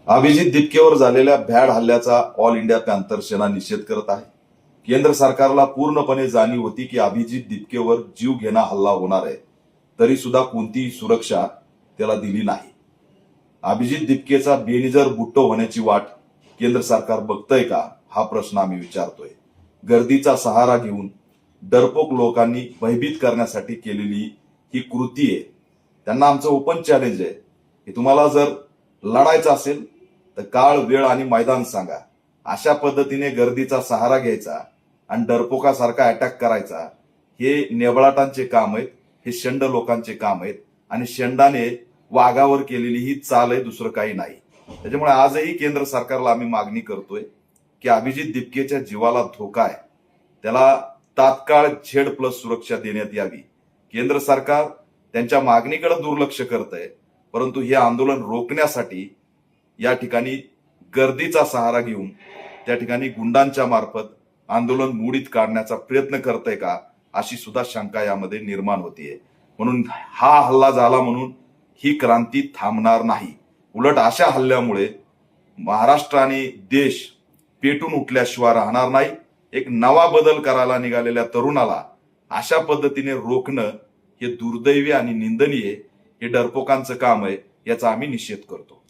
अभिजित दिपकेवर झालेल्या भ्याड हल्ल्याचा ऑल इंडिया पॅन्थर सेना निषेध करत आहे. केंद्र सरकारला पूर्णपणे जाणीव होती की अभिजित दिपकेवर जीव घेणा हल्ला होणार आहे, तरी सुद्धा कोणतीही सुरक्षा त्याला दिली नाही. अभिजित दिपकेचा बेनिजर बुट्टो होण्याची वाट केंद्र सरकार बघतंय का, हा प्रश्न आम्ही विचारतोय. गर्दीचा सहारा घेऊन डरपोक लोकांनी भयभीत करण्यासाठी केलेली ही कृती आहे. त्यांना आमचं ओपन चॅलेंज आहे की तुम्हाला जर लढायचं असेल तर काळ, वेळ आणि मैदान सांगा. अशा पद्धतीने गर्दीचा सहारा घ्यायचा आणि डरपोकासारखा अटॅक करायचा, हे नेबळाटांचे काम आहेत, हे शेंड लोकांचे काम आहेत आणि शेंडाने वाघावर केलेली ही चाल आहे, दुसरं काही नाही. त्याच्यामुळे आजही केंद्र सरकारला आम्ही मागणी करतोय की अभिजित दिपकेच्या जीवाला धोका आहे, त्याला तात्काळ Z+ सुरक्षा देण्यात यावी. केंद्र सरकार त्यांच्या मागणीकडे दुर्लक्ष करतंय, परंतु हे आंदोलन रोखण्यासाठी या ठिकाणी गर्दीचा सहारा घेऊन त्या ठिकाणी गुंडांच्या मार्फत आंदोलन मोडीत काढण्याचा प्रयत्न करतंय का, अशी सुद्धा शंका यामध्ये निर्माण होतीये. म्हणून हा हल्ला झाला म्हणून ही क्रांती थांबणार नाही. उलट अशा हल्ल्यामुळे महाराष्ट्र आणि देश पेटून उठल्याशिवाय राहणार नाही. एक नवा बदल करायला निघालेल्या तरुणाला अशा पद्धतीने रोखणं हे दुर्दैवी आणि निंदनीय, हे डरपोकांचं काम आहे, याचा आम्ही निषेध करतो.